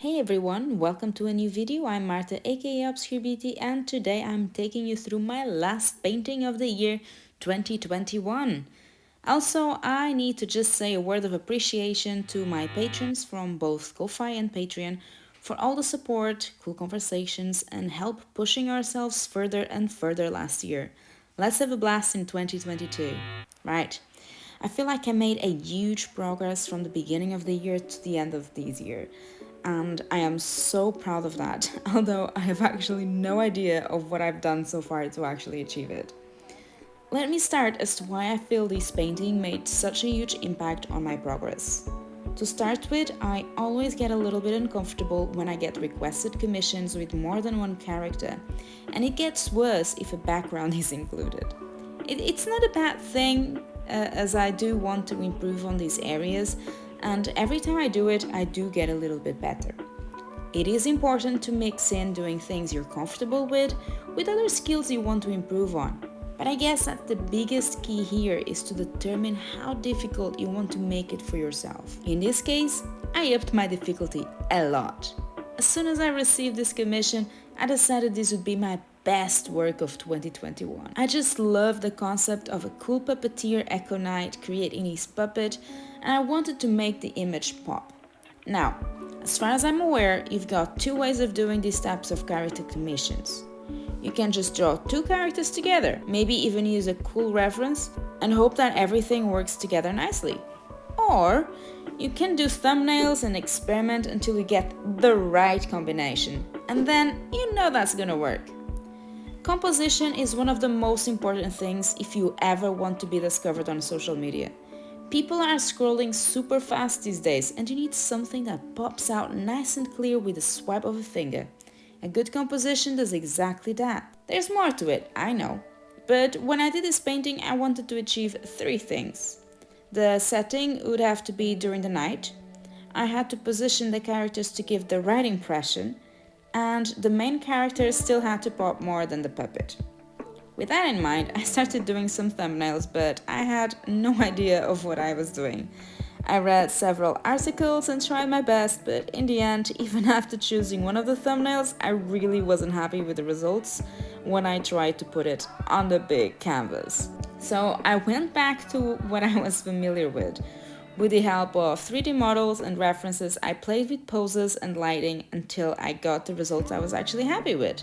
Hey everyone, welcome to a new video. I'm Marta aka Obscure Beauty and today I'm taking you through my last painting of the year 2021. Also, I need to just say a word of appreciation to my patrons from both Ko-Fi and Patreon for all the support, cool conversations and help pushing ourselves further and further last year. Let's have a blast in 2022. Right. I feel like I made a huge progress from the beginning of the year to the end of this year. And I am so proud of that, although I have actually no idea of what I've done so far to actually achieve it. Let me start as to why I feel this painting made such a huge impact on my progress. To start with, I always get a little bit uncomfortable when I get requested commissions with more than one character, and it gets worse if a background is included. It's not a bad thing, as I do want to improve on these areas, and every time I do it, I do get a little bit better. It is important to mix in doing things you're comfortable with other skills you want to improve on. But I guess that the biggest key here is to determine how difficult you want to make it for yourself. In this case, I upped my difficulty a lot. As soon as I received this commission, I decided this would be my best work of 2021. I just love the concept of a cool puppeteer Echo Knight creating his puppet, and I wanted to make the image pop. Now, as far as I'm aware, you've got two ways of doing these types of character commissions. You can just draw two characters together, maybe even use a cool reference, and hope that everything works together nicely. Or you can do thumbnails and experiment until you get the right combination, and then you know that's gonna work. Composition is one of the most important things if you ever want to be discovered on social media. People are scrolling super fast these days, and you need something that pops out nice and clear with a swipe of a finger. A good composition does exactly that. There's more to it, I know. But when I did this painting, I wanted to achieve three things. The setting would have to be during the night. I had to position the characters to give the right impression. And the main character still had to pop more than the puppet. With that in mind, I started doing some thumbnails, but I had no idea of what I was doing. I read several articles and tried my best, but in the end, even after choosing one of the thumbnails, I really wasn't happy with the results when I tried to put it on the big canvas. So I went back to what I was familiar with. With the help of 3D models and references, I played with poses and lighting until I got the results I was actually happy with.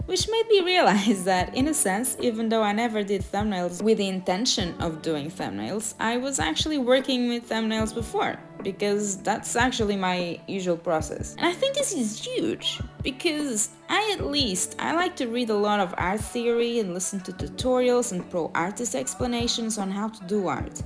Which made me realize that, in a sense, even though I never did thumbnails with the intention of doing thumbnails, I was actually working with thumbnails before, because that's actually my usual process. And I think this is huge, because I like to read a lot of art theory and listen to tutorials and pro artist explanations on how to do art.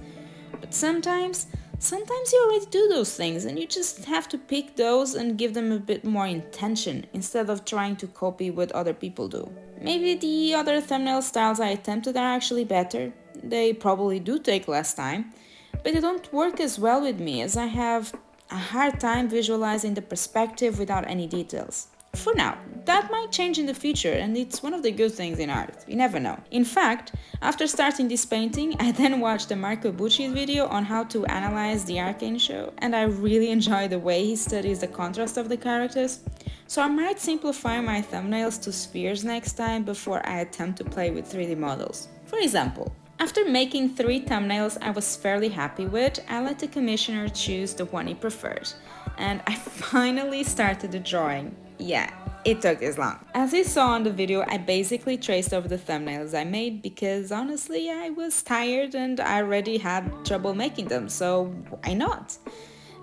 But sometimes you already do those things and you just have to pick those and give them a bit more intention instead of trying to copy what other people do. Maybe the other thumbnail styles I attempted are actually better. They probably do take less time, but they don't work as well with me as I have a hard time visualizing the perspective without any details. For now, that might change in the future, and it's one of the good things in art. You never know. In fact, after starting this painting, I then watched a Marco Bucci's video on how to analyze the Arcane show, and I really enjoy the way he studies the contrast of the characters. So I might simplify my thumbnails to spheres next time before I attempt to play with 3D models. For example, after making 3 thumbnails I was fairly happy with, I let the commissioner choose the one he preferred. And I finally started the drawing. Yeah, it took this long. As you saw on the video, I basically traced over the thumbnails I made because honestly I was tired and I already had trouble making them, so why not?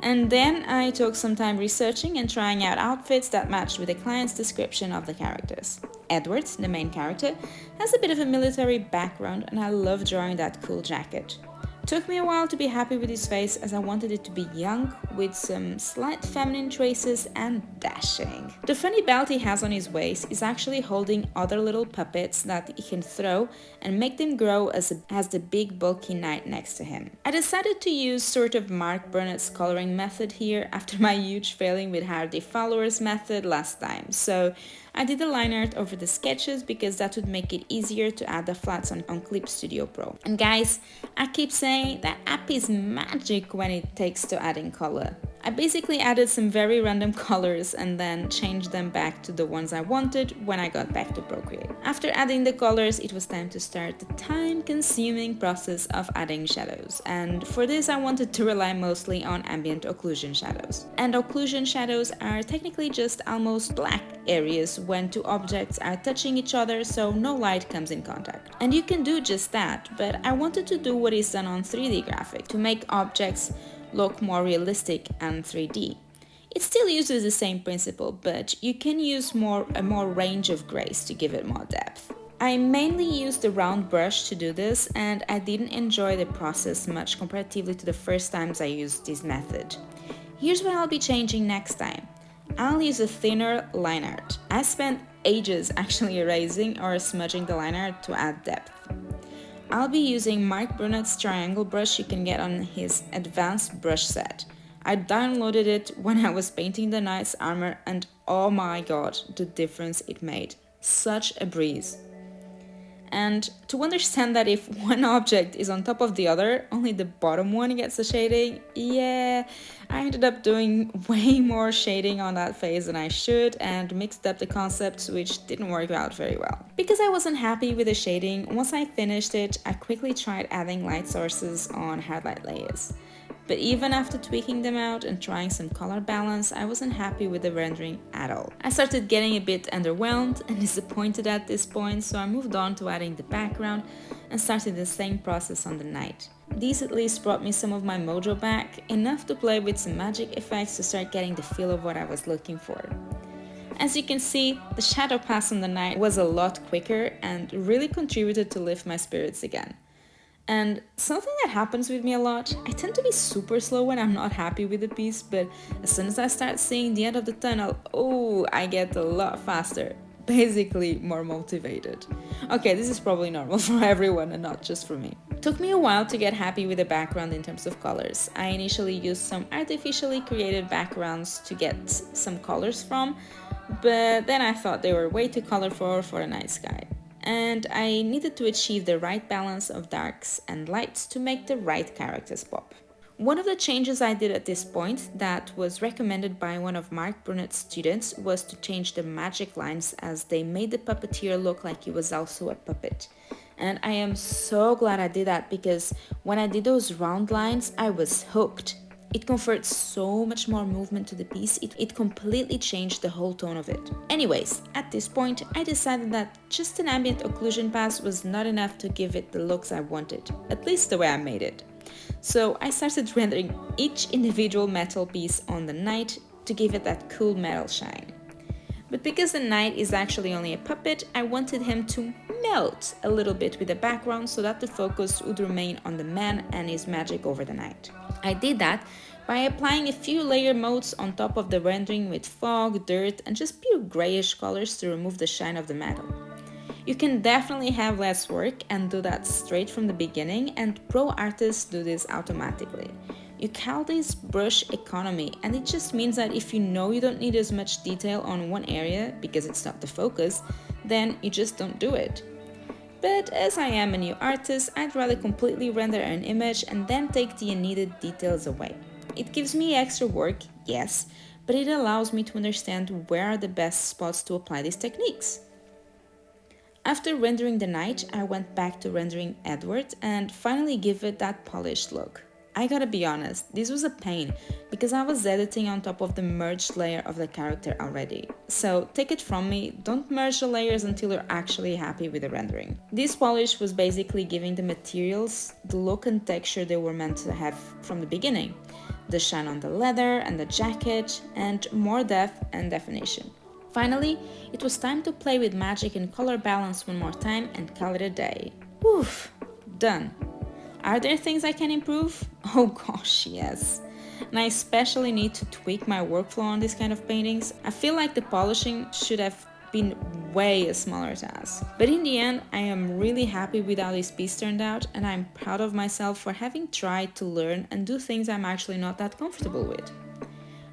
And then I took some time researching and trying out outfits that matched with the client's description of the characters. Edward, the main character, has a bit of a military background and I love drawing that cool jacket. Took me a while to be happy with his face as I wanted it to be young with some slight feminine traces and dashing. The funny belt he has on his waist is actually holding other little puppets that he can throw and make them grow as the big bulky knight next to him. I decided to use sort of Mark Burnett's coloring method here after my huge failing with Hardy Fowler's method last time, so I did the line art over the sketches because that would make it easier to add the flats on Clip Studio Pro. And guys, I keep saying that app is magic when it takes to adding color. I basically added some very random colors and then changed them back to the ones I wanted when I got back to Procreate. After adding the colors, it was time to start the time-consuming process of adding shadows, and for this I wanted to rely mostly on ambient occlusion shadows. And occlusion shadows are technically just almost black areas when two objects are touching each other, so no light comes in contact. And you can do just that, but I wanted to do what is done on 3D graphics to make objects look more realistic and 3D. It still uses the same principle, but you can use a more range of grays to give it more depth. I mainly used the round brush to do this, and I didn't enjoy the process much comparatively to the first times I used this method. Here's what I'll be changing next time. I'll use a thinner line art. I spent ages actually erasing or smudging the line art to add depth. I'll be using Mark Brunet's triangle brush you can get on his advanced brush set. I downloaded it when I was painting the knight's armor, and oh my god, the difference it made. Such a breeze. And to understand that if one object is on top of the other, only the bottom one gets the shading, yeah, I ended up doing way more shading on that phase than I should and mixed up the concepts, which didn't work out very well. Because I wasn't happy with the shading, once I finished it, I quickly tried adding light sources on highlight layers. But even after tweaking them out and trying some color balance, I wasn't happy with the rendering at all. I started getting a bit underwhelmed and disappointed at this point, so I moved on to adding the background and started the same process on the knight. These at least brought me some of my mojo back, enough to play with some magic effects to start getting the feel of what I was looking for. As you can see, the shadow pass on the knight was a lot quicker and really contributed to lift my spirits again. And something that happens with me a lot, I tend to be super slow when I'm not happy with a piece, but as soon as I start seeing the end of the tunnel, I get a lot faster. Basically, more motivated. Okay, this is probably normal for everyone and not just for me. It took me a while to get happy with the background in terms of colors. I initially used some artificially created backgrounds to get some colors from, but then I thought they were way too colorful for a night sky. And I needed to achieve the right balance of darks and lights to make the right characters pop. One of the changes I did at this point that was recommended by one of Mark Brunet's students was to change the magic lines, as they made the puppeteer look like he was also a puppet. And I am so glad I did that, because when I did those round lines, I was hooked. It conferred so much more movement to the piece, it completely changed the whole tone of it. Anyways, at this point, I decided that just an ambient occlusion pass was not enough to give it the looks I wanted, at least the way I made it. So I started rendering each individual metal piece on the knight to give it that cool metal shine. But because the knight is actually only a puppet, I wanted him to melt a little bit with the background so that the focus would remain on the man and his magic over the knight. I did that by applying a few layer modes on top of the rendering with fog, dirt, and just pure grayish colors to remove the shine of the metal. You can definitely have less work and do that straight from the beginning, and pro artists do this automatically. You call this brush economy, and it just means that if you know you don't need as much detail on one area because it's not the focus, then you just don't do it. But as I am a new artist, I'd rather completely render an image and then take the unneeded details away. It gives me extra work, yes, but it allows me to understand where are the best spots to apply these techniques. After rendering the knight, I went back to rendering Edward and finally give it that polished look. I gotta be honest, this was a pain because I was editing on top of the merged layer of the character already. So take it from me, don't merge the layers until you're actually happy with the rendering. This polish was basically giving the materials the look and texture they were meant to have from the beginning. The shine on the leather and the jacket, and more depth and definition. Finally, it was time to play with magic and color balance one more time and call it a day. Woof, done. Are there things I can improve? Oh gosh, yes. And I especially need to tweak my workflow on this kind of paintings. I feel like the polishing should have been way a smaller task. But in the end, I am really happy with how this piece turned out, and I'm proud of myself for having tried to learn and do things I'm actually not that comfortable with.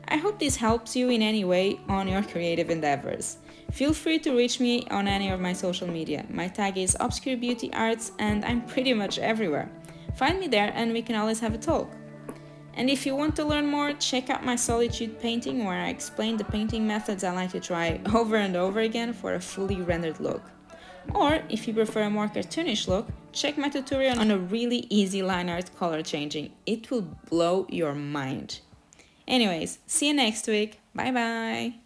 I hope this helps you in any way on your creative endeavors. Feel free to reach me on any of my social media. My tag is Obscure Beauty Arts and I'm pretty much everywhere. Find me there and we can always have a talk. And if you want to learn more, check out my solitude painting where I explain the painting methods I like to try over and over again for a fully rendered look. Or, if you prefer a more cartoonish look, check my tutorial on a really easy line art color changing. It will blow your mind. Anyways, see you next week. Bye bye!